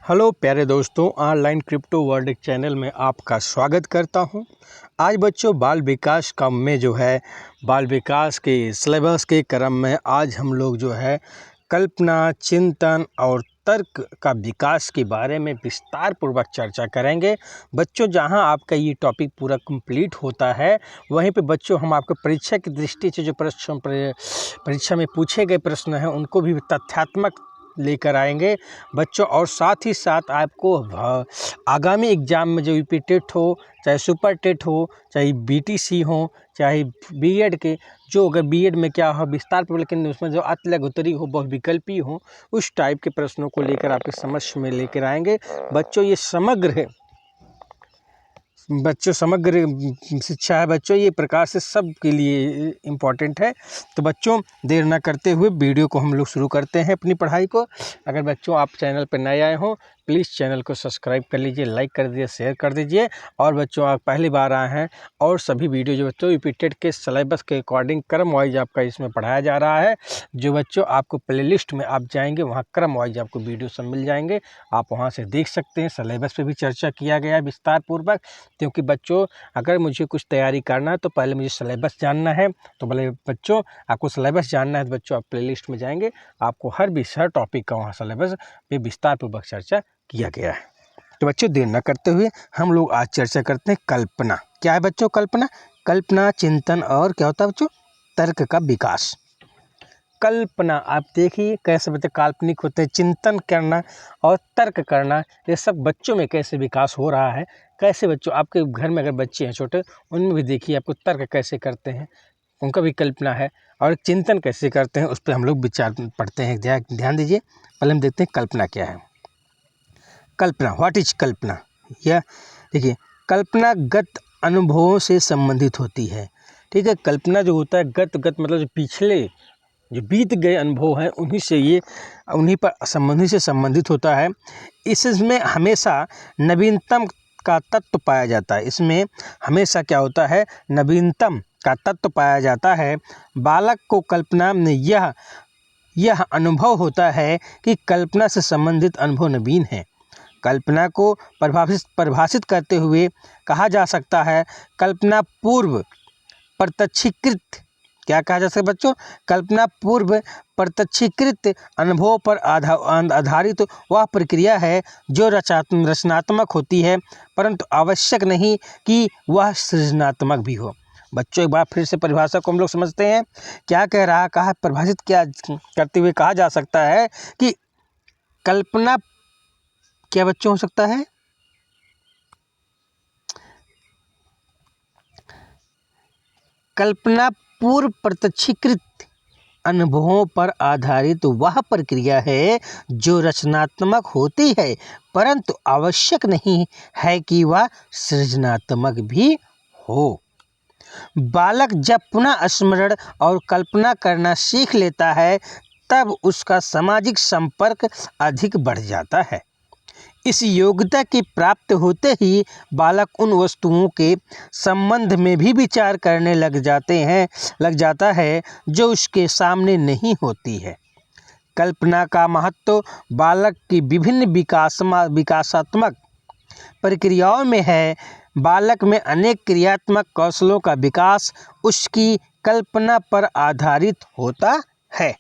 Hello प्यारे दोस्तों, online crypto world channel में आपका स्वागत करता हूं। आज बच्चों बाल विकास का में जो है बाल विकास के सिलेबस के क्रम में आज हम लोग जो है कल्पना, चिंतन और तर्क का विकास के बारे में विस्तार पूर्वक चर्चा करेंगे। बच्चों जहां आपका ये टॉपिक पूरा कंप्लीट होता है वहीं पे बच्चों हम आपको परीक्षा की दृष्टि से जो परीक्षा में पूछे गए प्रश्न हैं उनको भी तथ्यात्मक लेकर आएंगे बच्चों। और साथ ही साथ आपको आगामी एग्ज़ाम में जो यूपी टेट हो, चाहे सुपर टेट हो, चाहे बीटीसी हो, चाहे बीएड के जो अगर बीएड में क्या हो विस्तार पर, लेकिन उसमें जो अतिलघुतरी हो, बहुविकल्पी हो, उस टाइप के प्रश्नों को लेकर आपके समक्ष में लेकर आएंगे बच्चों। ये समग्र शिक्षा है बच्चों, ये प्रकार से सब के लिए इम्पॉर्टेंट है। तो बच्चों देर ना करते हुए वीडियो को हम लोग शुरू करते हैं अपनी पढ़ाई को। अगर बच्चों आप चैनल पर नए आए हों प्लीज़ चैनल को सब्सक्राइब कर लीजिए, लाइक कर दीजिए, शेयर कर दीजिए। और बच्चों आप पहली बार आए हैं और सभी वीडियो जो बच्चों यूपी टेट के सिलेबस के अकॉर्डिंग क्रम वाइज आपका इसमें पढ़ाया जा रहा है। जो बच्चों आपको प्लेलिस्ट में आप जाएंगे वहाँ क्रम वाइज आपको वीडियो सब मिल जाएंगे, आप वहाँ से देख सकते हैं। सिलेबस पे भी चर्चा किया गया है विस्तार पूर्वक, क्योंकि बच्चों अगर मुझे कुछ तैयारी करना है तो पहले मुझे सिलेबस जानना है। तो भले बच्चों आपको सिलेबस जानना है तो बच्चों आप प्लेलिस्ट में जाएंगे, आपको हर टॉपिक का वहाँ सिलेबस पे विस्तार पूर्वक चर्चा किया गया है। तो बच्चों देर न करते हुए हम लोग आज चर्चा करते हैं कल्पना। क्या है बच्चों कल्पना? कल्पना, चिंतन और क्या होता है बच्चों? तर्क का विकास। कल्पना आप देखिए कैसे बच्चे काल्पनिक होते हैं, चिंतन करना और तर्क करना, ये सब बच्चों में कैसे विकास हो रहा है। कैसे बच्चों आपके घर में अगर बच्चे हैं छोटे, उनमें भी देखिए आपको तर्क कैसे करते हैं, उनका भी कल्पना है। और चिंतन कैसे करते हैं उस पर हम लोग विचार पढ़ते हैं। ध्यान दीजिए, पहले हम देखते हैं कल्पना क्या है। कल्पना, व्हाट इज कल्पना? यह देखिए कल्पना गत अनुभवों से संबंधित होती है। ठीक है, कल्पना जो होता है गत मतलब जो पिछले जो बीत गए अनुभव हैं उन्हीं पर संबंधित होता है। इसमें हमेशा नवीनतम का तत्व पाया जाता है। इसमें हमेशा क्या होता है? नवीनतम का तत्व पाया जाता है। बालक को कल्पना में यह अनुभव होता है कि कल्पना से संबंधित अनुभव नवीन है। कल्पना को परिभाषित करते हुए कहा जा सकता है कल्पना पूर्व प्रत्यक्षीकृत। क्या कहा जा सकता है बच्चों? कल्पना पूर्व प्रत्यक्षीकृत अनुभवों पर आधारित वह प्रक्रिया है जो रचनात्मक होती है, परंतु आवश्यक नहीं कि वह सृजनात्मक भी हो। बच्चों एक बार फिर से परिभाषा को हम लोग समझते हैं। क्या कह रहा, कहा परिभाषित क्या करते हुए कहा जा सकता है कि कल्पना क्या बच्चों हो सकता है? कल्पना पूर्व प्रत्यक्षीकृत अनुभवों पर आधारित वह प्रक्रिया है जो रचनात्मक होती है, परंतु आवश्यक नहीं है कि वह सृजनात्मक भी हो। बालक जब पुनः स्मरण और कल्पना करना सीख लेता है तब उसका सामाजिक संपर्क अधिक बढ़ जाता है। इस योग्यता की प्राप्त होते ही बालक उन वस्तुओं के संबंध में भी विचार करने लग जाता है जो उसके सामने नहीं होती है। कल्पना का महत्व बालक की विभिन्न विकासात्मक प्रक्रियाओं में है। बालक में अनेक क्रियात्मक कौशलों का विकास उसकी कल्पना पर आधारित होता है।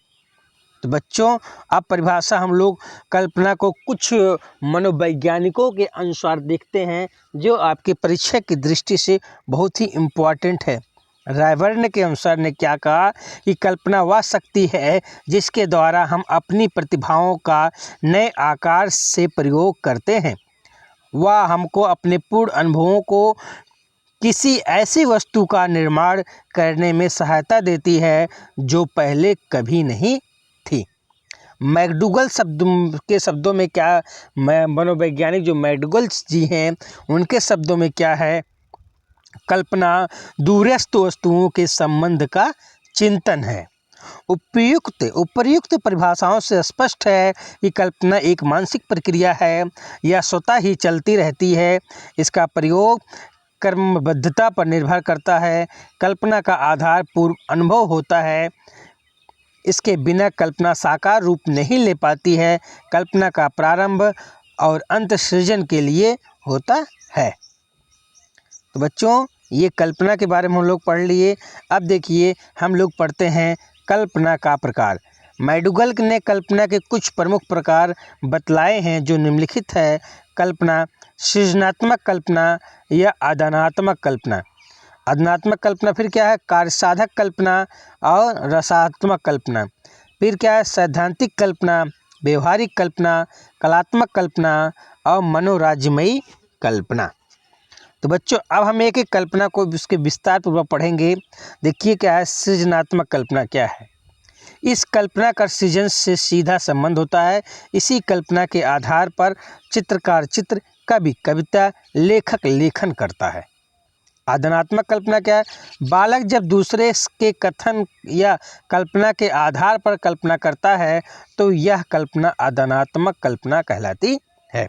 तो बच्चों अब परिभाषा हम लोग कल्पना को कुछ मनोवैज्ञानिकों के अनुसार देखते हैं जो आपके परीक्षा की दृष्टि से बहुत ही इम्पोर्टेंट है। रायवर्न के अनुसार ने क्या कहा कि कल्पना वह शक्ति है जिसके द्वारा हम अपनी प्रतिभाओं का नए आकार से प्रयोग करते हैं। वह हमको अपने पूर्ण अनुभवों को किसी ऐसी वस्तु का निर्माण करने में सहायता देती है जो पहले कभी नहीं थी। मैकडूगल शब्दों में क्या, मनोवैज्ञानिक जो मैकडूगल जी हैं उनके शब्दों में क्या है? कल्पना दूरस्थ वस्तुओं के संबंध का चिंतन है। उपर्युक्त परिभाषाओं से स्पष्ट है कि कल्पना एक मानसिक प्रक्रिया है, यह स्वतः ही चलती रहती है। इसका प्रयोग क्रमबद्धता पर निर्भर करता है। कल्पना का आधार पूर्व अनुभव होता है, इसके बिना कल्पना साकार रूप नहीं ले पाती है। कल्पना का प्रारंभ और अंतःसृजन के लिए होता है। तो बच्चों, ये कल्पना के बारे में हम लोग पढ़ लिए। अब देखिए हम लोग पढ़ते हैं कल्पना का प्रकार। मैडुगल ने कल्पना के कुछ प्रमुख प्रकार बतलाए हैं जो निम्नलिखित है। कल्पना, सृजनात्मक कल्पना या आदानात्मक कल्पना। आदानात्मक कल्पना फिर क्या है? कार्यसाधक कल्पना और रसात्मक कल्पना। फिर क्या है? सैद्धांतिक कल्पना, व्यवहारिक कल्पना, कलात्मक कल्पना और मनोराज्यमयी कल्पना। तो बच्चों, अब हम एक एक कल्पना को उसके विस्तार पूर्वक पढ़ेंगे। देखिए क्या है सृजनात्मक कल्पना क्या है। इस कल्पना का सृजन से सीधा संबंध होता है। इसी कल्पना के आधार पर चित्रकार चित्र, कवि कविता, लेखक लेखन करता है। आदानात्मक कल्पना क्या है? बालक जब दूसरे के कथन या कल्पना के आधार पर कल्पना करता है तो यह कल्पना आदानात्मक कल्पना कहलाती है।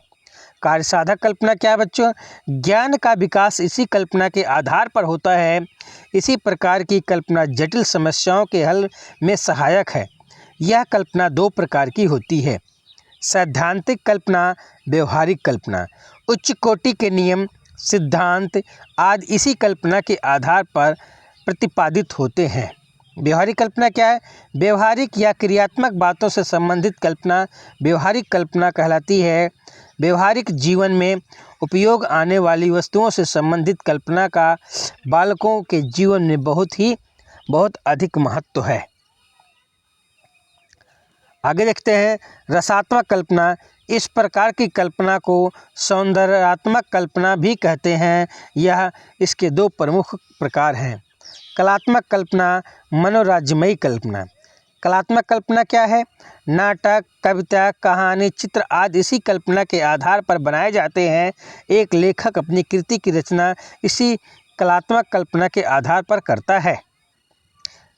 कार्यसाधक कल्पना क्या है बच्चों? ज्ञान का विकास इसी कल्पना के आधार पर होता है। इसी प्रकार की कल्पना जटिल समस्याओं के हल में सहायक है। यह कल्पना दो प्रकार की होती है। सैद्धांतिक कल्पना, व्यवहारिक कल्पना। उच्च कोटि के नियम, सिद्धांत आदि इसी कल्पना के आधार पर प्रतिपादित होते हैं। व्यवहारिक कल्पना क्या है? व्यवहारिक या क्रियात्मक बातों से संबंधित कल्पना व्यवहारिक कल्पना कहलाती है। व्यवहारिक जीवन में उपयोग आने वाली वस्तुओं से संबंधित कल्पना का बालकों के जीवन में बहुत अधिक महत्व है। आगे देखते हैं रसात्मक कल्पना। इस प्रकार की कल्पना को सौंदर्यात्मक कल्पना भी कहते हैं। यह इसके दो प्रमुख प्रकार हैं। कलात्मक कल्पना, मनोराज्यमयी कल्पना। कलात्मक कल्पना क्या है? नाटक, कविता, कहानी, चित्र आदि इसी कल्पना के आधार पर बनाए जाते हैं। एक लेखक अपनी कृति की रचना इसी कलात्मक कल्पना के आधार पर करता है।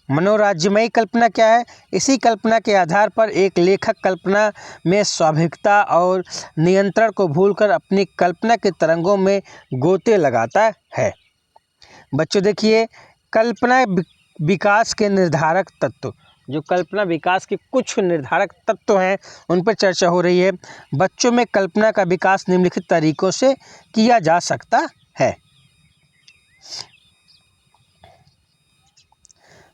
मनोराज्यमयी कल्पना क्या है? इसी कल्पना के आधार पर एक लेखक कल्पना में स्वाभाविकता और नियंत्रण को भूलकर अपनी कल्पना के तरंगों में गोते लगाता है। बच्चों देखिए, कल्पना विकास के निर्धारक तत्व। जो कल्पना विकास के कुछ निर्धारक तत्व हैं उन पर चर्चा हो रही है। बच्चों में कल्पना का विकास निम्नलिखित तरीकों से किया जा सकता है।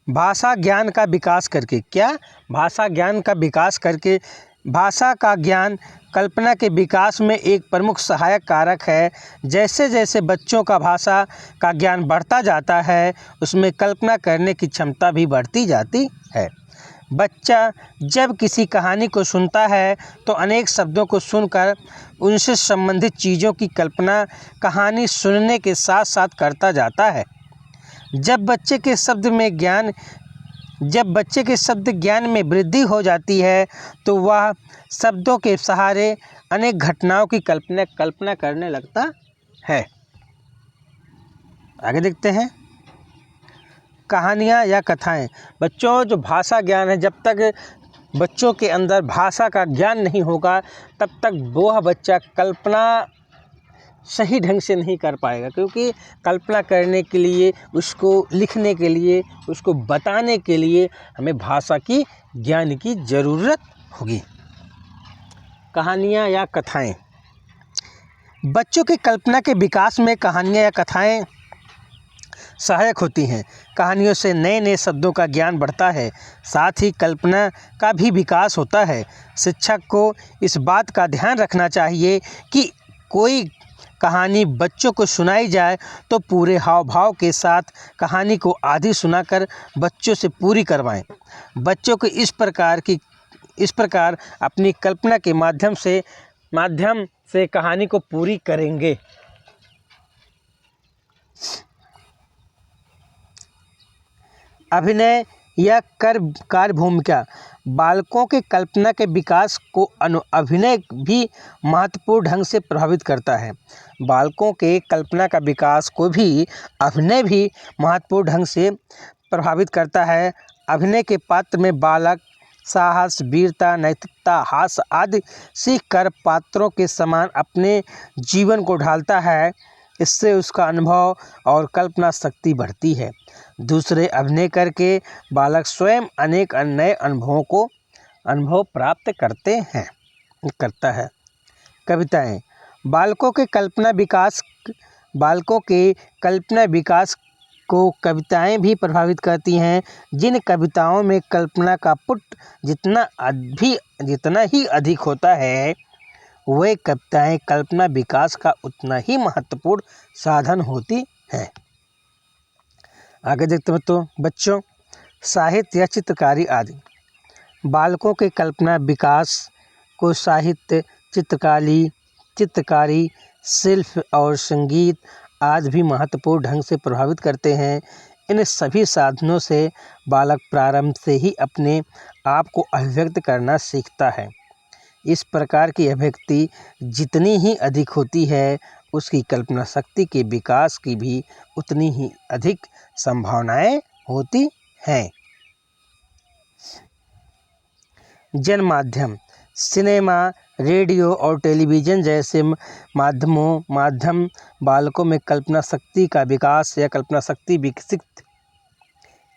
भाषा ज्ञान का विकास करके। क्या? भाषा ज्ञान का विकास करके। भाषा का ज्ञान कल्पना के विकास में एक प्रमुख सहायक कारक है। जैसे जैसे बच्चों का भाषा का ज्ञान बढ़ता जाता है उसमें कल्पना करने की क्षमता भी बढ़ती जाती है। बच्चा जब किसी कहानी को सुनता है तो अनेक शब्दों को सुनकर उनसे संबंधित चीज़ों की कल्पना कहानी सुनने के साथ साथ करता जाता है। जब बच्चे के शब्द ज्ञान में वृद्धि हो जाती है तो वह शब्दों के सहारे अनेक घटनाओं की कल्पना करने लगता है। आगे देखते हैं कहानियाँ या कथाएँ। बच्चों, जो भाषा ज्ञान है, जब तक बच्चों के अंदर भाषा का ज्ञान नहीं होगा तब तक वह बच्चा कल्पना सही ढंग से नहीं कर पाएगा। क्योंकि कल्पना करने के लिए, उसको लिखने के लिए, उसको बताने के लिए हमें भाषा की ज्ञान की ज़रूरत होगी। कहानियाँ या कथाएँ। बच्चों की कल्पना के विकास में कहानियाँ या कथाएँ सहायक होती हैं। कहानियों से नए नए शब्दों का ज्ञान बढ़ता है, साथ ही कल्पना का भी विकास होता है। शिक्षक को इस बात का ध्यान रखना चाहिए कि कोई कहानी बच्चों को सुनाई जाए तो पूरे हाव भाव के साथ कहानी को आधी सुनाकर बच्चों से पूरी करवाएं। बच्चों को इस प्रकार अपनी कल्पना के माध्यम से कहानी को पूरी करेंगे। अभिनय या कार्य भूमिका। बालकों के कल्पना के विकास को अभिनय भी महत्वपूर्ण ढंग से प्रभावित करता है। बालकों के कल्पना का विकास को भी अभिनय भी महत्वपूर्ण ढंग से प्रभावित करता है। अभिनय के पात्र में बालक साहस, वीरता, नैतिकता, हास्य आदि सीखकर पात्रों के समान अपने जीवन को ढालता है। इससे उसका अनुभव और कल्पना शक्ति बढ़ती है। दूसरे अभिनय करके बालक स्वयं अनेक नए अनुभव प्राप्त करता है। कविताएं बालकों के कल्पना विकास को कविताएं भी प्रभावित करती हैं। जिन कविताओं में कल्पना का पुट जितना ही अधिक होता है, वे कविताएं कल्पना विकास का उतना ही महत्वपूर्ण साधन होती हैं। आगे देखते हैं तो बच्चों, साहित्य या चित्रकारी आदि। बालकों के कल्पना विकास को साहित्य, चित्रकारी, शिल्प और संगीत आदि भी महत्वपूर्ण ढंग से प्रभावित करते हैं। इन सभी साधनों से बालक प्रारंभ से ही अपने आप को अभिव्यक्त करना सीखता है। इस प्रकार की अभिव्यक्ति जितनी ही अधिक होती है, उसकी कल्पना शक्ति के विकास की भी उतनी ही अधिक संभावनाएं होती हैं। जन माध्यम, सिनेमा, रेडियो और टेलीविज़न जैसे माध्यम बालकों में कल्पना शक्ति का विकास या कल्पना शक्ति विकसित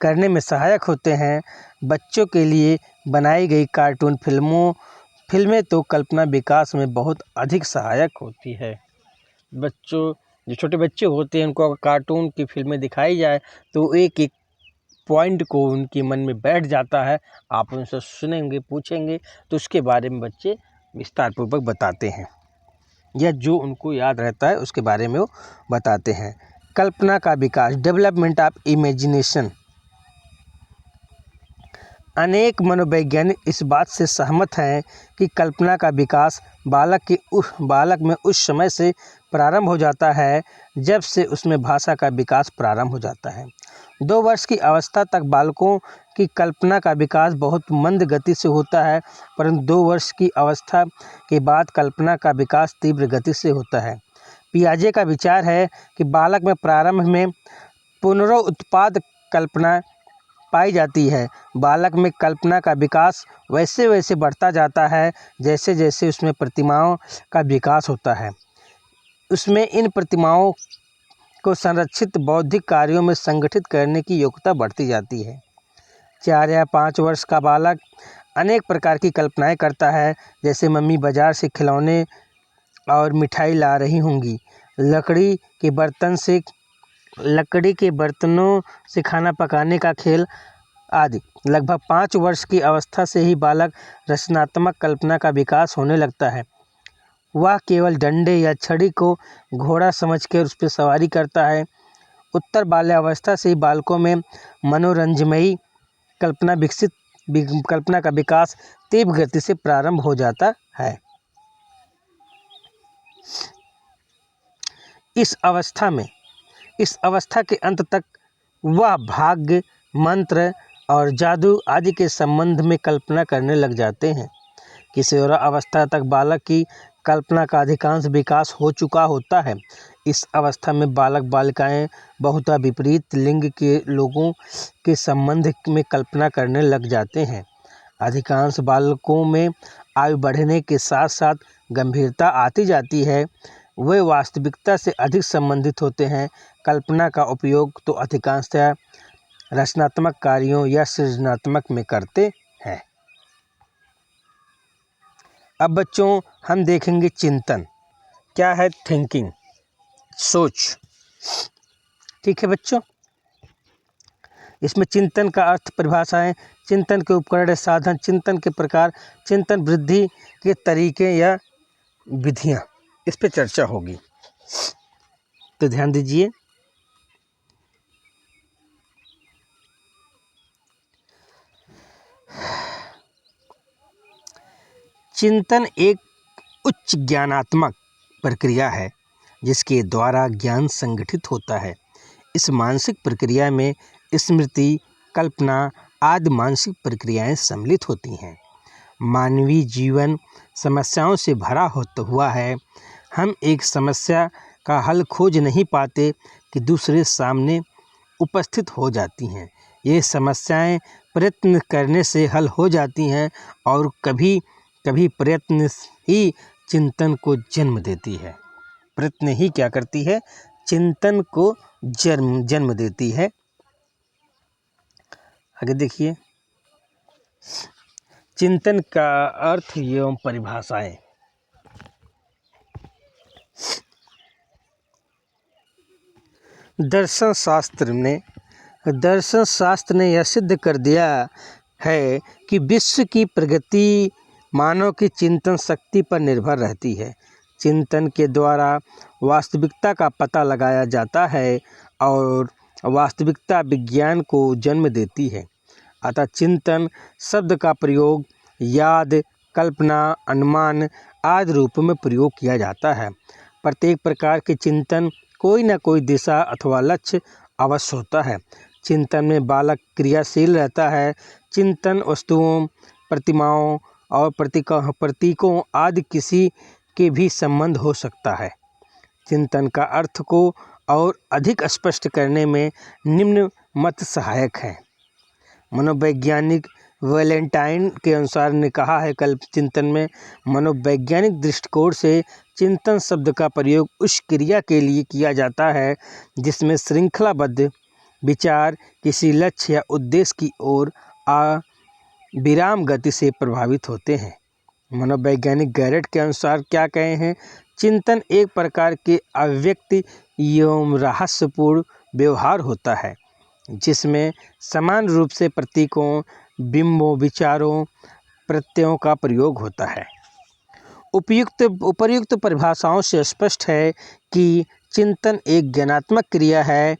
करने में सहायक होते हैं। बच्चों के लिए बनाई गई कार्टून फिल्में तो कल्पना विकास में बहुत अधिक सहायक होती है। जो छोटे बच्चे होते हैं, उनको अगर कार्टून की फिल्में दिखाई जाए तो एक एक पॉइंट को उनके मन में बैठ जाता है। आप उनसे सुनेंगे, पूछेंगे तो उसके बारे में बच्चे विस्तारपूर्वक बताते हैं, या जो उनको याद रहता है उसके बारे में वो बताते हैं। कल्पना का विकास, डेवलपमेंट ऑफ इमेजिनेशन। अनेक मनोवैज्ञानिक इस बात से सहमत हैं कि कल्पना का विकास बालक में उस समय से प्रारंभ हो जाता है जब से उसमें भाषा का विकास प्रारंभ हो जाता है। 2 वर्ष की अवस्था तक बालकों की कल्पना का विकास बहुत मंद गति से होता है, परंतु 2 वर्ष की अवस्था के बाद कल्पना का विकास तीव्र गति से होता है। पियाजे का विचार है कि बालक में प्रारंभ में पुनरुत्पाद कल्पना पाई जाती है। बालक में कल्पना का विकास वैसे वैसे बढ़ता जाता है जैसे जैसे उसमें प्रतिमाओं का विकास होता है। उसमें इन प्रतिमाओं को संरक्षित बौद्धिक कार्यों में संगठित करने की योग्यता बढ़ती जाती है। 4 या 5 वर्ष का बालक अनेक प्रकार की कल्पनाएं करता है, जैसे मम्मी बाजार से खिलौने और मिठाई ला रही होंगी, लकड़ी के बर्तनों से खाना पकाने का खेल आदि। लगभग 5 वर्ष की अवस्था से ही बालक रचनात्मक कल्पना का विकास होने लगता है। वह केवल डंडे या छड़ी को घोड़ा समझकर उस पर सवारी करता है। उत्तर बाल्यावस्था से ही बालकों में मनोरंजमयी कल्पना का विकास तीव्र गति से प्रारंभ हो जाता है। इस अवस्था के अंत तक वह भाग्य, मंत्र और जादू आदि के संबंध में कल्पना करने लग जाते हैं। किशोर अवस्था तक बालक की कल्पना का अधिकांश विकास हो चुका होता है। इस अवस्था में बालक बालिकाएं बहुधा विपरीत लिंग के लोगों के संबंध में कल्पना करने लग जाते हैं। अधिकांश बालकों में आयु बढ़ने के साथ साथ गंभीरता आती जाती है। वे वास्तविकता से अधिक संबंधित होते हैं। कल्पना का उपयोग तो अधिकांशतः रचनात्मक कार्यों या सृजनात्मक में करते हैं। अब बच्चों हम देखेंगे चिंतन। क्या है थिंकिंग, सोच। ठीक है बच्चों, इसमें चिंतन का अर्थ, परिभाषाएं, चिंतन के उपकरण, साधन, चिंतन के प्रकार, चिंतन वृद्धि के तरीके या विधियां, इस पे चर्चा होगी, तो ध्यान दीजिए। चिंतन एक उच्च ज्ञानात्मक प्रक्रिया है जिसके द्वारा ज्ञान संगठित होता है। इस मानसिक प्रक्रिया में स्मृति, कल्पना आदि मानसिक प्रक्रियाएं सम्मिलित होती हैं। मानवीय जीवन समस्याओं से भरा हुआ है। हम एक समस्या का हल खोज नहीं पाते कि दूसरे सामने उपस्थित हो जाती हैं। ये समस्याएं प्रयत्न करने से हल हो जाती हैं और कभी कभी प्रयत्न ही चिंतन को जन्म देती है। प्रयत्न ही क्या करती है? चिंतन को जन्म देती है। आगे देखिए, चिंतन का अर्थ एवं परिभाषाएं। दर्शन शास्त्र ने यह सिद्ध कर दिया है कि विश्व की प्रगति मानव की चिंतन शक्ति पर निर्भर रहती है। चिंतन के द्वारा वास्तविकता का पता लगाया जाता है और वास्तविकता विज्ञान को जन्म देती है। अतः चिंतन शब्द का प्रयोग याद, कल्पना, अनुमान आदि रूपों में प्रयोग किया जाता है। प्रत्येक प्रकार के चिंतन कोई न कोई दिशा अथवा लक्ष्य अवश्य होता है। चिंतन में बालक क्रियाशील रहता है। चिंतन वस्तुओं, प्रतिमाओं और प्रतीकों आदि किसी के भी संबंध हो सकता है। चिंतन का अर्थ को और अधिक स्पष्ट करने में निम्न मत सहायक है। मनोवैज्ञानिक वैलेंटाइन के अनुसार ने कहा है, कल्प चिंतन में मनोवैज्ञानिक दृष्टिकोण से चिंतन शब्द का प्रयोग उस क्रिया के लिए किया जाता है जिसमें श्रृंखलाबद्ध विचार किसी लक्ष्य या उद्देश्य की ओर अविराम गति से प्रभावित होते हैं। मनोवैज्ञानिक गैरेट के अनुसार क्या कहे हैं, चिंतन एक प्रकार के अव्यक्त एवं रहस्यपूर्ण व्यवहार होता है जिसमें समान रूप से प्रतीकों, बिंबों, विचारों, प्रत्ययों का प्रयोग होता है। उपर्युक्त परिभाषाओं से स्पष्ट है कि चिंतन एक ज्ञानात्मक क्रिया है।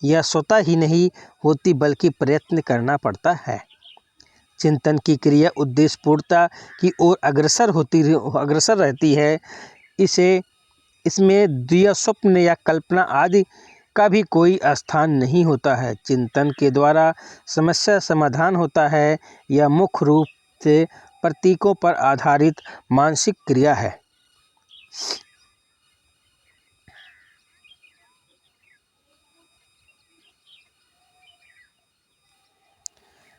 यह स्वतः ही नहीं होती बल्कि प्रयत्न करना पड़ता है। चिंतन की क्रिया उद्देश्यपूर्णता की ओर अग्रसर रहती है। इसमें द्वैत, स्वप्न या कल्पना आदि का भी कोई स्थान नहीं होता है। चिंतन के द्वारा समस्या समाधान होता है। यह मुख्य रूप से प्रतीकों पर आधारित मानसिक क्रिया है।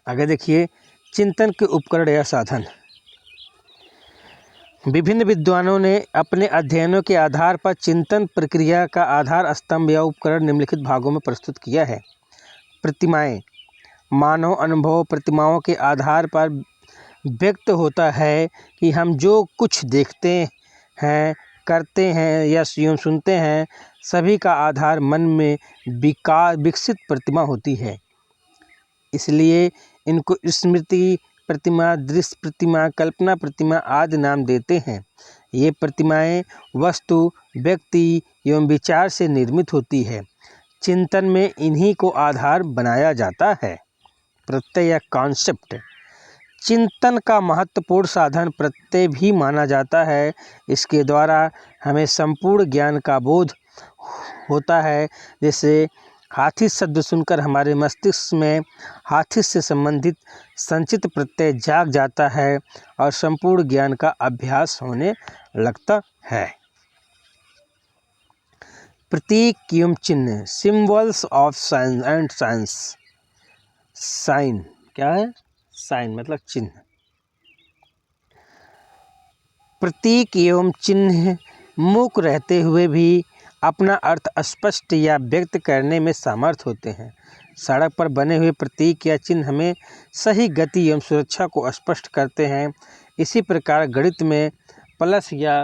आगे देखिए, चिंतन के उपकरण या साधन। विभिन्न विद्वानों ने अपने अध्ययनों के आधार पर चिंतन प्रक्रिया का आधार स्तंभ या उपकरण निम्नलिखित भागों में प्रस्तुत किया है। प्रतिमाएं। मानव अनुभव प्रतिमाओं के आधार पर व्यक्त होता है कि हम जो कुछ देखते हैं, करते हैं या सुनते हैं, सभी का आधार मन में विकसित प्रतिमा होती है। इसलिए इनको स्मृति प्रतिमा, दृश्य प्रतिमा, कल्पना प्रतिमा आदि नाम देते हैं। ये प्रतिमाएं वस्तु, व्यक्ति एवं विचार से निर्मित होती है। चिंतन में इन्हीं को आधार बनाया जाता है। प्रत्यय या कॉन्सेप्ट। चिंतन का महत्वपूर्ण साधन प्रत्यय भी माना जाता है। इसके द्वारा हमें संपूर्ण ज्ञान का बोध होता है। जैसे हाथी शब्द सुनकर हमारे मस्तिष्क में हाथी से संबंधित संचित प्रत्यय जाग जाता है और संपूर्ण ज्ञान का अभ्यास होने लगता है। प्रतीक एवं चिन्ह। Symbols of science and science. Sign क्या है? साइन मतलब चिन्ह। प्रतीक एवं चिन्ह मूक रहते हुए भी अपना अर्थ स्पष्ट या व्यक्त करने में समर्थ होते हैं। सड़क पर बने हुए प्रतीक या चिन्ह हमें सही गति एवं सुरक्षा को स्पष्ट करते हैं। इसी प्रकार गणित में प्लस या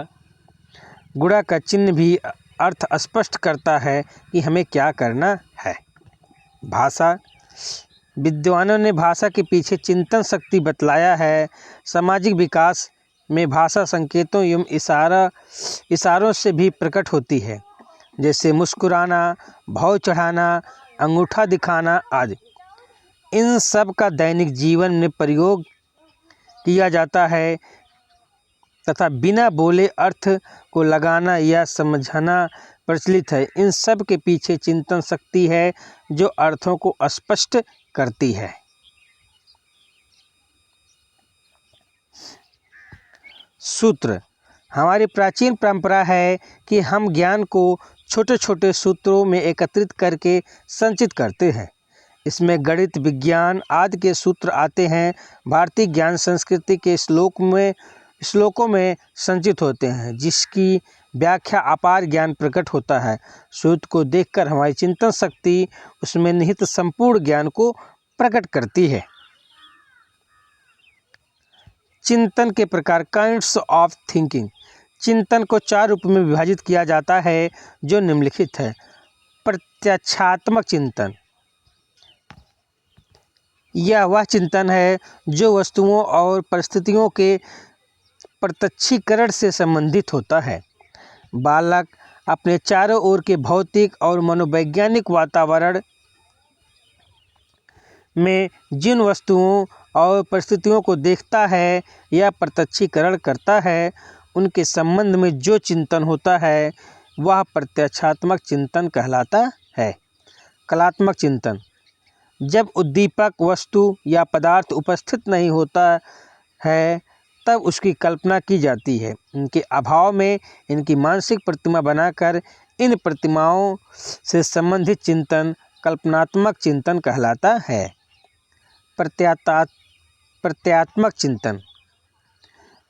गुणा का चिन्ह भी अर्थ स्पष्ट करता है कि हमें क्या करना है। भाषा। विद्वानों ने भाषा के पीछे चिंतन शक्ति बतलाया है। सामाजिक विकास में भाषा संकेतों एवं इशारों से भी प्रकट होती है, जैसे मुस्कुराना, भाव चढ़ाना, अंगूठा दिखाना आदि। इन सब का दैनिक जीवन में प्रयोग किया जाता है तथा बिना बोले अर्थ को लगाना या समझाना प्रचलित है। इन सब के पीछे चिंतन शक्ति है जो अर्थों को स्पष्ट करती है। सूत्र। हमारी प्राचीन परंपरा है कि हम ज्ञान को छोटे छोटे सूत्रों में एकत्रित करके संचित करते हैं। इसमें गणित, विज्ञान आदि के सूत्र आते हैं। भारतीय ज्ञान संस्कृति के श्लोकों में संचित होते हैं, जिसकी व्याख्या अपार ज्ञान प्रकट होता है। सूत्र को देखकर हमारी चिंतन शक्ति उसमें निहित संपूर्ण ज्ञान को प्रकट करती है। चिंतन के प्रकार। Kinds of thinking. चिंतन को 4 रूप में विभाजित किया जाता है जो निम्नलिखित है। प्रत्यक्षात्मक चिंतन, यह वह चिंतन है जो वस्तुओं और परिस्थितियों के प्रत्यक्षीकरण से संबंधित होता है। बालक अपने चारों ओर के भौतिक और मनोवैज्ञानिक वातावरण में जिन वस्तुओं और परिस्थितियों को देखता है या प्रत्यक्षीकरण करता है, उनके संबंध में जो चिंतन होता है वह प्रत्यक्षात्मक चिंतन कहलाता है। कलात्मक चिंतन, जब उद्दीपक वस्तु या पदार्थ उपस्थित नहीं होता है तब उसकी कल्पना की जाती है। इनके अभाव में इनकी मानसिक प्रतिमा बनाकर इन प्रतिमाओं से संबंधित चिंतन कल्पनात्मक चिंतन कहलाता है। प्रत्ययात्मक चिंतन,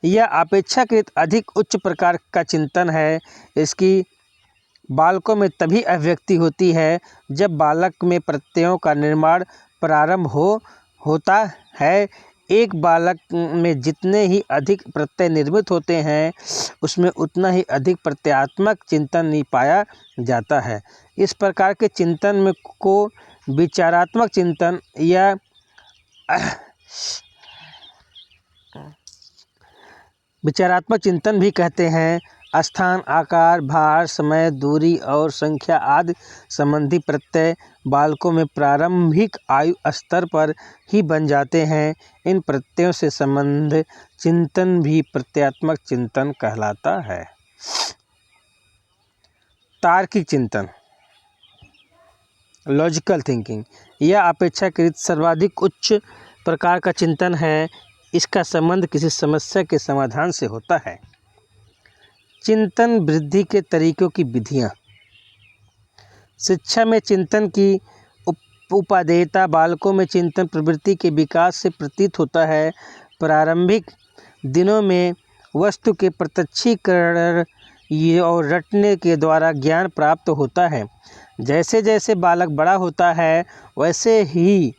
यह अपेक्षाकृत अधिक उच्च प्रकार का चिंतन है। इसकी बालकों में तभी अभिव्यक्ति होती है जब बालक में प्रत्ययों का निर्माण प्रारंभ होता है। एक बालक में जितने ही अधिक प्रत्यय निर्मित होते हैं उसमें उतना ही अधिक प्रत्ययात्मक चिंतन नहीं पाया जाता है। इस प्रकार के चिंतन में को विचारात्मक चिंतन या विचारात्मक चिंतन भी कहते हैं। स्थान, आकार, भार, समय, दूरी और संख्या आदि संबंधी प्रत्यय बालकों में प्रारंभिक आयु स्तर पर ही बन जाते हैं। इन प्रत्ययों से संबंध चिंतन भी प्रत्ययात्मक चिंतन कहलाता है। तार्किक चिंतन, लॉजिकल थिंकिंग, यह अपेक्षाकृत सर्वाधिक उच्च प्रकार का चिंतन है। इसका संबंध किसी समस्या के समाधान से होता है। चिंतन वृद्धि के तरीकों की विधियाँ, शिक्षा में चिंतन की उपादेयता बालकों में चिंतन प्रवृत्ति के विकास से प्रतीत होता है। प्रारंभिक दिनों में वस्तु के प्रत्यक्षीकरण और रटने के द्वारा ज्ञान प्राप्त होता है। जैसे जैसे बालक बड़ा होता है वैसे ही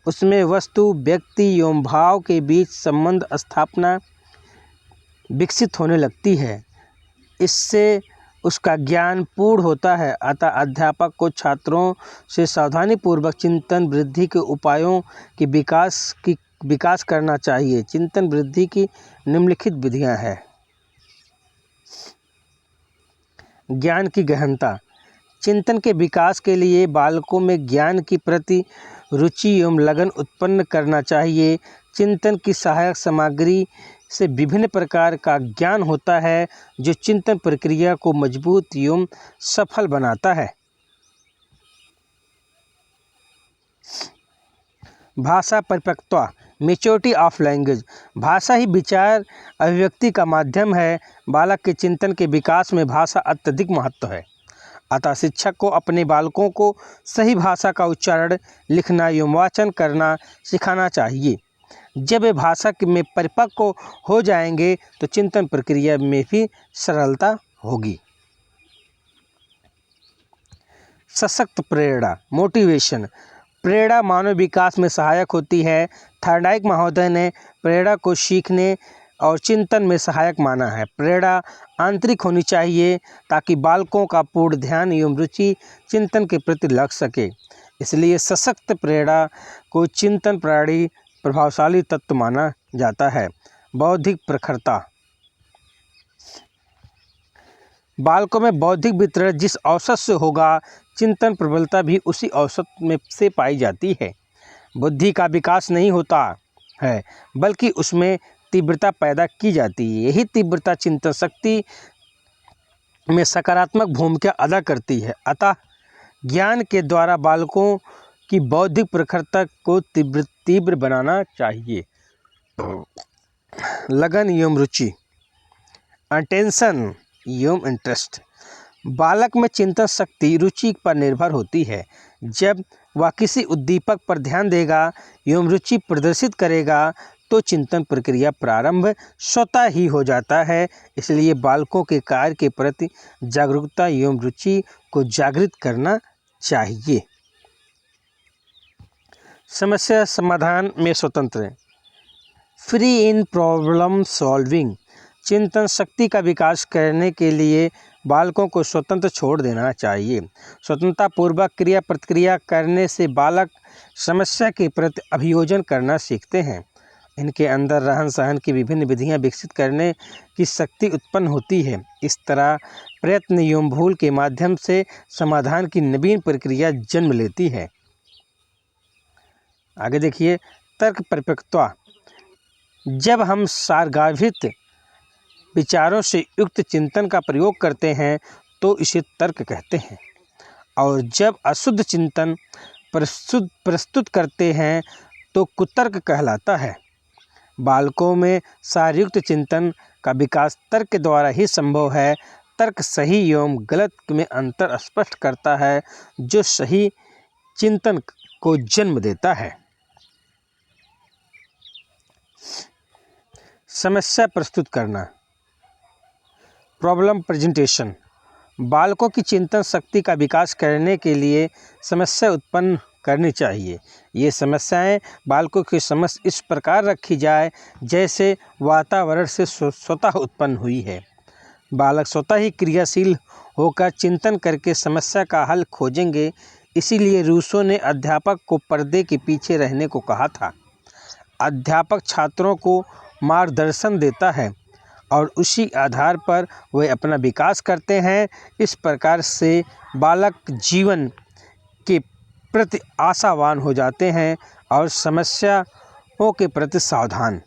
उसमें वस्तु, व्यक्ति एवं भाव के बीच संबंध स्थापना विकसित होने लगती है। इससे उसका ज्ञान पूर्ण होता है। अतः अध्यापक को छात्रों से सावधानीपूर्वक चिंतन वृद्धि के उपायों की विकास करना चाहिए। चिंतन वृद्धि की निम्नलिखित विधियाँ हैं। ज्ञान की गहनता, चिंतन के विकास के लिए बालकों में ज्ञान की प्रति रुचि एवं लगन उत्पन्न करना चाहिए। चिंतन की सहायक सामग्री से विभिन्न प्रकार का ज्ञान होता है जो चिंतन प्रक्रिया को मजबूत एवं सफल बनाता है। भाषा परिपक्वता, मैच्योरिटी ऑफ लैंग्वेज, भाषा ही विचार अभिव्यक्ति का माध्यम है। बालक के चिंतन के विकास में भाषा अत्यधिक महत्व है। अतः शिक्षक को अपने बालकों को सही भाषा का उच्चारण, लिखना एवं वाचन करना सिखाना चाहिए। जब वे भाषा में परिपक्व हो जाएंगे तो चिंतन प्रक्रिया में भी सरलता होगी। सशक्त प्रेरणा, मोटिवेशन, प्रेरणा मानव विकास में सहायक होती है। थॉर्नडाइक महोदय ने प्रेरणा को सीखने और चिंतन में सहायक माना है। प्रेरणा आंतरिक होनी चाहिए ताकि बालकों का पूर्ण ध्यान एवं रुचि चिंतन के प्रति लग सके। इसलिए सशक्त प्रेरणा को चिंतन प्रणाली प्रभावशाली तत्व माना जाता है। बौद्धिक प्रखरता, बालकों में बौद्धिक वितरण जिस औसत से होगा, चिंतन प्रबलता भी उसी औसत में से पाई जाती है। बुद्धि का विकास नहीं होता है बल्कि उसमें तीव्रता पैदा की जाती है। यही तीव्रता चिंतन शक्ति में सकारात्मक भूमिका अदा करती है। अतः ज्ञान के द्वारा बालकों की बौद्धिक प्रखरता को तीव्र बनाना चाहिए। लगन एवं रुचि, अटेंशन एवं इंटरेस्ट, बालक में चिंतन शक्ति रुचि पर निर्भर होती है। जब वह किसी उद्दीपक पर ध्यान देगा एवं रुचि प्रदर्शित करेगा तो चिंतन प्रक्रिया प्रारंभ स्वतः ही हो जाता है। इसलिए बालकों के कार्य के प्रति जागरूकता एवं रुचि को जागृत करना चाहिए। समस्या समाधान में स्वतंत्र, फ्री इन प्रॉब्लम सॉल्विंग, चिंतन शक्ति का विकास करने के लिए बालकों को स्वतंत्र छोड़ देना चाहिए। स्वतंत्रतापूर्वक क्रिया प्रतिक्रिया करने से बालक समस्या के प्रति अभियोजन करना सीखते हैं। इनके अंदर रहन सहन की विभिन्न विधियां विकसित करने की शक्ति उत्पन्न होती है। इस तरह प्रयत्न एवं भूल के माध्यम से समाधान की नवीन प्रक्रिया जन्म लेती है। आगे देखिए, तर्क परिपक्वता। जब हम सारगार्भित विचारों से युक्त चिंतन का प्रयोग करते हैं तो इसे तर्क कहते हैं, और जब अशुद्ध चिंतन प्रस्तुत करते हैं तो कुतर्क कहलाता है। बालकों में सारयुक्त चिंतन का विकास तर्क के द्वारा ही संभव है। तर्क सही एवं गलत में अंतर स्पष्ट करता है, जो सही चिंतन को जन्म देता है। समस्या प्रस्तुत करना, प्रॉब्लम प्रेजेंटेशन। बालकों की चिंतन शक्ति का विकास करने के लिए समस्या उत्पन्न करनी चाहिए। ये समस्याएं बालकों की समझ इस प्रकार रखी जाए जैसे वातावरण से स्वतः उत्पन्न हुई है। बालक स्वतः ही क्रियाशील होकर चिंतन करके समस्या का हल खोजेंगे। इसीलिए रूसो ने अध्यापक को पर्दे के पीछे रहने को कहा था। अध्यापक छात्रों को मार्गदर्शन देता है और उसी आधार पर वे अपना विकास करते हैं। इस प्रकार से बालक जीवन के प्रति आशावान हो जाते हैं और समस्याओं के प्रति सावधान।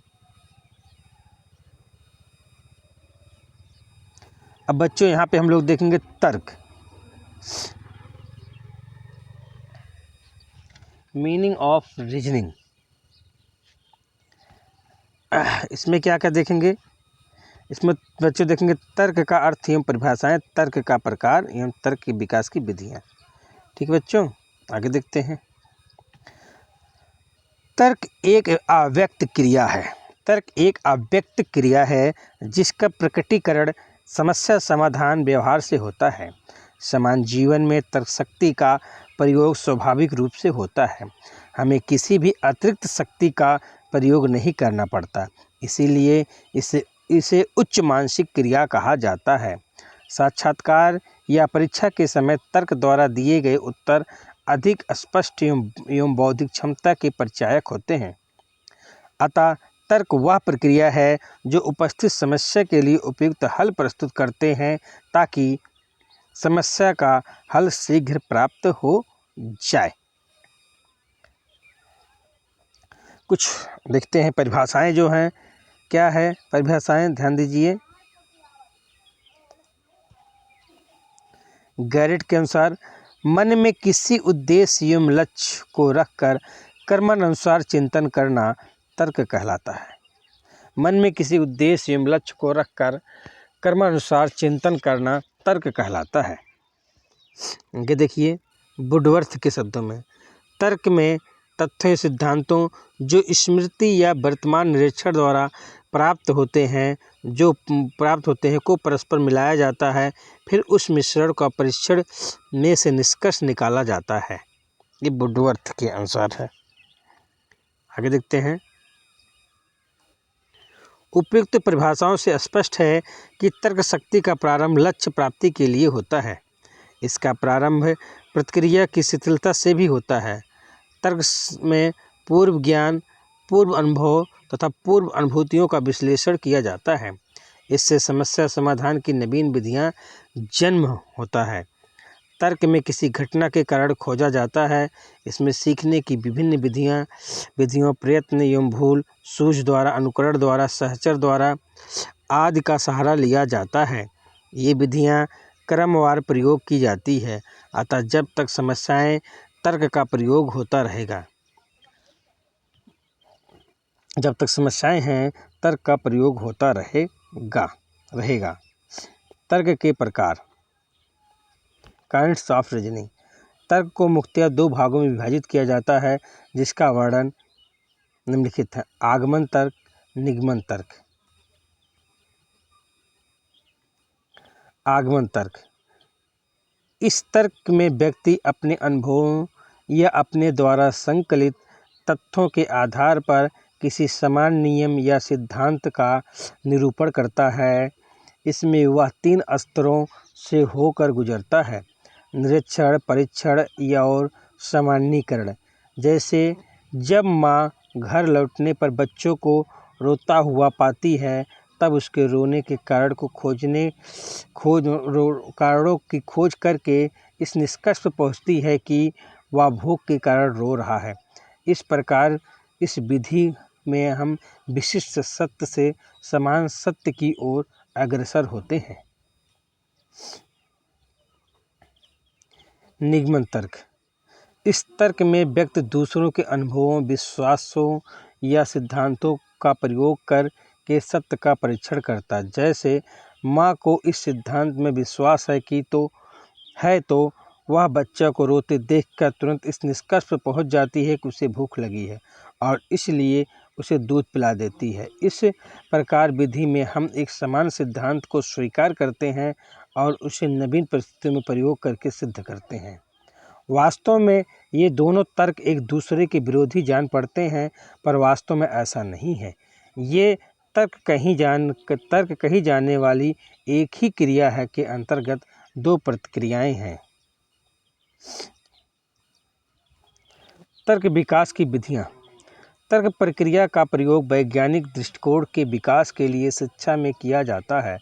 अब बच्चों यहाँ पे हम लोग देखेंगे तर्क। Meaning of reasoning. इसमें क्या क्या देखेंगे? इसमें बच्चों देखेंगे तर्क का अर्थ एवं परिभाषाएं, तर्क का प्रकार एवं तर्क के विकास की विधियां। ठीक है बच्चों, आगे देखते हैं। तर्क एक अव्यक्त क्रिया है। तर्क एक अव्यक्त क्रिया है जिसका प्रकटीकरण समस्या समाधान व्यवहार से होता है। समान जीवन में तर्क शक्ति का प्रयोग स्वाभाविक रूप से होता है। हमें किसी भी अतिरिक्त शक्ति का प्रयोग नहीं करना पड़ता, इसीलिए इसे उच्च मानसिक क्रिया कहा जाता है। साक्षात्कार या परीक्षा के समय तर्क द्वारा दिए गए उत्तर अधिक स्पष्ट एवं बौद्धिक क्षमता के परिचायक होते हैं। अतः तर्क वह प्रक्रिया है जो उपस्थित समस्या के लिए उपयुक्त हल प्रस्तुत करते हैं ताकि समस्या का हल शीघ्र प्राप्त हो जाए। कुछ देखते हैं परिभाषाएं जो हैं, क्या है परिभाषाएं, ध्यान दीजिए। गैरेट के अनुसार मन में किसी उद्देश्य एवं लक्ष्य को रखकर कर्मानुसार चिंतन करना तर्क कहलाता है। मन में किसी उद्देश्य एवं लक्ष्य को रखकर कर्मानुसार चिंतन करना तर्क कहलाता है। ये देखिए, वुडवर्थ के शब्दों में तर्क में तथ्यों सिद्धांतों जो स्मृति या वर्तमान निरीक्षण द्वारा प्राप्त होते हैं को परस्पर मिलाया जाता है, फिर उस मिश्रण का परीक्षण में से निष्कर्ष निकाला जाता है। ये वुडवर्थ के अनुसार है। आगे देखते हैं। उपयुक्त परिभाषाओं से स्पष्ट है कि तर्क शक्ति का प्रारंभ लक्ष्य प्राप्ति के लिए होता है। इसका प्रारंभ प्रतिक्रिया की शिथिलता से भी होता है। तर्क में पूर्व ज्ञान, पूर्व अनुभव तथा पूर्व अनुभूतियों का विश्लेषण किया जाता है। इससे समस्या समाधान की नवीन विधियां जन्म होता है। तर्क में किसी घटना के कारण खोजा जाता है। इसमें सीखने की विभिन्न विधियों प्रयत्न एवं भूल, सूझ द्वारा, अनुकरण द्वारा, सहचर द्वारा आदि का सहारा लिया जाता है। ये विधियां क्रमवार प्रयोग की जाती है। अतः जब तक समस्याएं तर्क का प्रयोग होता रहेगा, जब तक समस्याएं हैं तर्क का प्रयोग होता रहेगा। तर्क के प्रकार। Kinds of reasoning. तर्क को मुख्यतः दो भागों में विभाजित किया जाता है जिसका वर्णन निम्नलिखित है। आगमन तर्क, निगमन तर्क। आगमन तर्क। इस तर्क में व्यक्ति अपने अनुभवों या अपने द्वारा संकलित तथ्यों के आधार पर किसी समान नियम या सिद्धांत का निरूपण करता है। इसमें वह 3 स्तरों से होकर गुजरता है: निरीक्षण, परीक्षण या और सामान्यीकरण। जैसे जब माँ घर लौटने पर बच्चों को रोता हुआ पाती है, तब उसके रोने के कारण को कारणों की खोज करके इस निष्कर्ष पर पहुँचती है कि वह भूख के कारण रो रहा है। इस प्रकार इस विधि में हम विशिष्ट सत्य से समान सत्य की ओर अग्रसर होते हैं। निगमन तर्क। इस तर्क में व्यक्ति दूसरों के अनुभवों, विश्वासों या सिद्धांतों का प्रयोग करके सत्य का परीक्षण करता है। जैसे माँ को इस सिद्धांत में विश्वास है तो वह बच्चा को रोते देखकर तुरंत इस निष्कर्ष पर पहुँच जाती है कि उसे भूख लगी है और इसलिए उसे दूध पिला देती है। इस प्रकार विधि में हम एक समान सिद्धांत को स्वीकार करते हैं और उसे नवीन परिस्थितियों में प्रयोग करके सिद्ध करते हैं। वास्तव में ये दोनों तर्क एक दूसरे के विरोधी जान पड़ते हैं, पर वास्तव में ऐसा नहीं है। ये तर्क कही जाने वाली एक ही क्रिया है के अंतर्गत 2 प्रतिक्रियाएं हैं। तर्क विकास की विधियाँ। तर्क प्रक्रिया का प्रयोग वैज्ञानिक दृष्टिकोण के विकास के लिए शिक्षा में किया जाता है।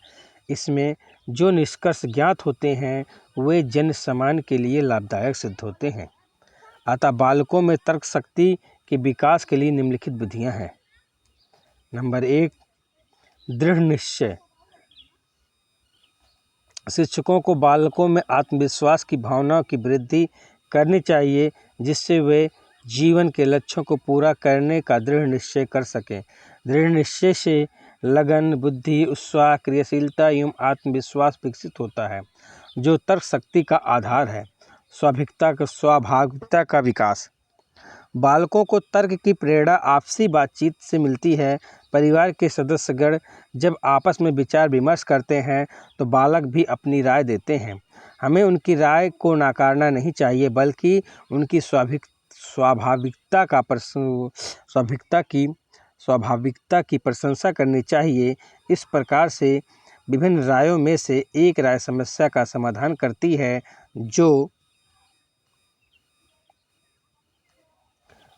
इसमें जो निष्कर्ष ज्ञात होते हैं वे जन सामान्य के लिए लाभदायक सिद्ध होते हैं। अतः बालकों में तर्क शक्ति के विकास के लिए निम्नलिखित विधियाँ हैं। नंबर 1, दृढ़ निश्चय। शिक्षकों को बालकों में आत्मविश्वास की भावना की वृद्धि करनी चाहिए, जिससे वे जीवन के लक्ष्यों को पूरा करने का दृढ़ निश्चय कर सकें। दृढ़ निश्चय से लगन, बुद्धि, उत्साह, क्रियाशीलता एवं आत्मविश्वास विकसित होता है, जो तर्क शक्ति का आधार है। स्वाभाविकता का विकास। बालकों को तर्क की प्रेरणा आपसी बातचीत से मिलती है। परिवार के सदस्यगण जब आपस में विचार विमर्श करते हैं तो बालक भी अपनी राय देते हैं। हमें उनकी राय को नकारना नहीं चाहिए, बल्कि उनकी स्वाभाविकता की प्रशंसा करनी चाहिए। इस प्रकार से विभिन्न रायों में से एक राय समस्या का समाधान करती है, जो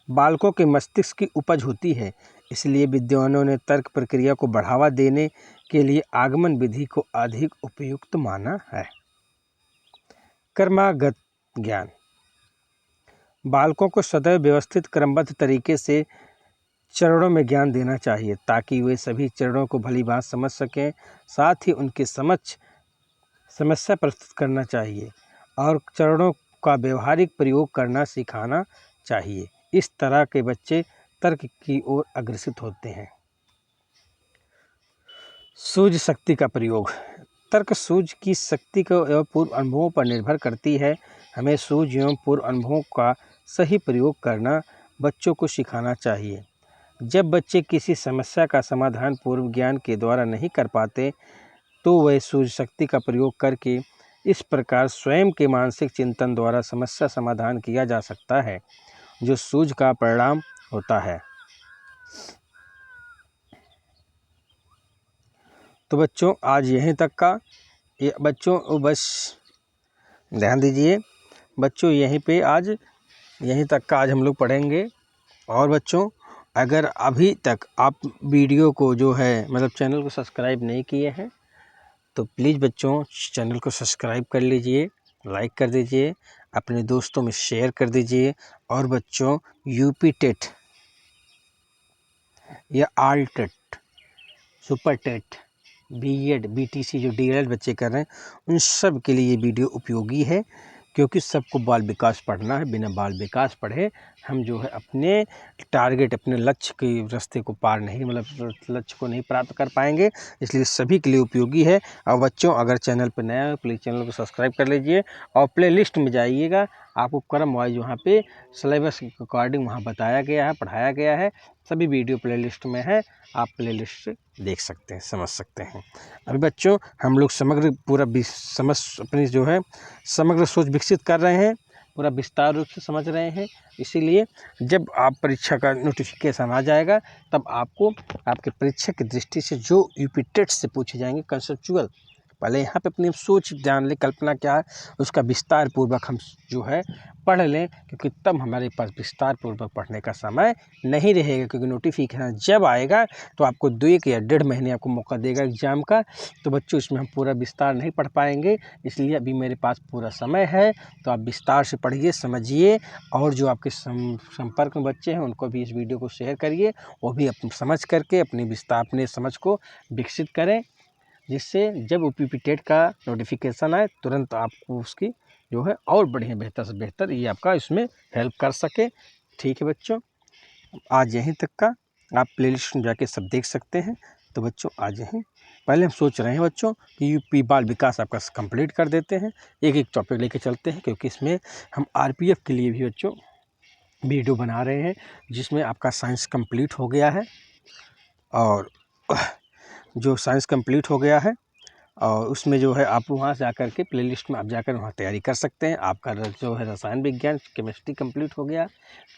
बालकों के मस्तिष्क की उपज होती है। इसलिए विद्वानों ने तर्क प्रक्रिया को बढ़ावा देने के लिए आगमन विधि को अधिक उपयुक्त माना है। क्रमागत ज्ञान। बालकों को सदैव व्यवस्थित क्रमबद्ध तरीके से चरणों में ज्ञान देना चाहिए, ताकि वे सभी चरणों को भली बात समझ सकें। साथ ही उनके समक्ष समस्या प्रस्तुत करना चाहिए और चरणों का व्यवहारिक प्रयोग करना सिखाना चाहिए। इस तरह के बच्चे तर्क की ओर अग्रसित होते हैं। सूझ शक्ति का प्रयोग। तर्क सूझ की शक्ति को एवं पूर्व अनुभवों पर निर्भर करती है। हमें सूझ एवं पूर्व अनुभवों का सही प्रयोग करना बच्चों को सिखाना चाहिए। जब बच्चे किसी समस्या का समाधान पूर्व ज्ञान के द्वारा नहीं कर पाते, तो वह सूझ शक्ति का प्रयोग करके इस प्रकार स्वयं के मानसिक चिंतन द्वारा समस्या समाधान किया जा सकता है, जो सूझ का परिणाम होता है। तो बच्चों आज यहीं तक का बच्चों बस ध्यान दीजिए। बच्चों यहीं तक का आज हम लोग पढ़ेंगे। और बच्चों अगर अभी तक आप वीडियो को जो है मतलब चैनल को सब्सक्राइब नहीं किए हैं, तो प्लीज़ बच्चों चैनल को सब्सक्राइब कर लीजिए, लाइक कर दीजिए, अपने दोस्तों में शेयर कर दीजिए। और बच्चों यूपी टेट या all TET, super TET, BEd, BTC जो डीएलएड बच्चे कर रहे हैं, उन सब के लिए ये वीडियो उपयोगी है, क्योंकि सबको बाल विकास पढ़ना है। बिना बाल विकास पढ़े हम जो है अपने टारगेट, अपने लक्ष्य के रास्ते को पार नहीं लक्ष्य को नहीं प्राप्त कर पाएंगे। इसलिए सभी के लिए उपयोगी है। और बच्चों अगर चैनल पर नया हो प्लीज़ चैनल को सब्सक्राइब कर लीजिए और प्ले लिस्ट में जाइएगा। आपको क्रम वाइज वहाँ पे सिलेबस के अकॉर्डिंग वहाँ बताया गया है, पढ़ाया गया है। सभी वीडियो प्ले लिस्ट में है, आप प्ले लिस्ट से देख सकते हैं, समझ सकते हैं। अभी बच्चों हम लोग समग्र पूरा अपनी जो है समग्र सोच विकसित कर रहे हैं, पूरा विस्तार रूप से समझ रहे हैं। इसीलिए जब आप परीक्षा का नोटिफिकेशन आ जाएगा तब आपको आपके परीक्षा की दृष्टि से जो यूपी टेट से पूछे जाएंगे कंसेप्चुअल, पहले यहाँ पे अपनी सोच जान लें, कल्पना क्या है उसका विस्तार पूर्वक हम जो है पढ़ लें, क्योंकि तब हमारे पास विस्तार पूर्वक पढ़ने का समय नहीं रहेगा। क्योंकि नोटिफिकेशन जब आएगा तो आपको 2 या 1.5 महीने आपको मौका देगा एग्ज़ाम का, तो बच्चों इसमें हम पूरा विस्तार नहीं पढ़ पाएंगे। इसलिए अभी मेरे पास पूरा समय है, तो आप विस्तार से पढ़िए, समझिए, और जो आपके संपर्क में बच्चे हैं उनको भी इस वीडियो को शेयर करिए, वो भी समझ करके अपनी समझ को विकसित करें, जिससे जब यूपी टेट का नोटिफिकेशन आए तुरंत आपको उसकी जो है और बढ़िया बेहतर से बेहतर ये आपका इसमें हेल्प कर सके। ठीक है बच्चों, आज यहीं तक का, आप प्लेलिस्ट में जाके सब देख सकते हैं। तो बच्चों आज यहीं पहले हम सोच रहे हैं बच्चों कि यूपी बाल विकास आपका कंप्लीट कर देते हैं, एक एक टॉपिक लेके चलते हैं, क्योंकि इसमें हम आरपीएफ के लिए भी बच्चों वीडियो बना रहे हैं, जिसमें आपका साइंस कंप्लीट हो गया है, और जो साइंस कंप्लीट हो गया है और उसमें जो है आप वहाँ से आकर के प्लेलिस्ट में आप जाकर वहाँ तैयारी कर सकते हैं। आपका जो है रसायन विज्ञान केमिस्ट्री कंप्लीट हो गया,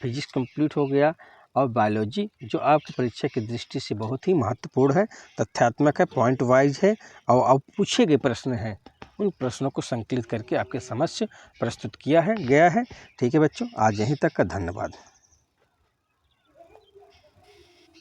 फिजिक्स कंप्लीट हो गया, और बायोलॉजी जो आपकी परीक्षा की दृष्टि से बहुत ही महत्वपूर्ण है, तथ्यात्मक है, पॉइंट वाइज है, और अब पूछे गए प्रश्न हैं उन प्रश्नों को संकलित करके आपके समक्ष प्रस्तुत किया है गया है। ठीक है बच्चों, आज यहीं तक का, धन्यवाद।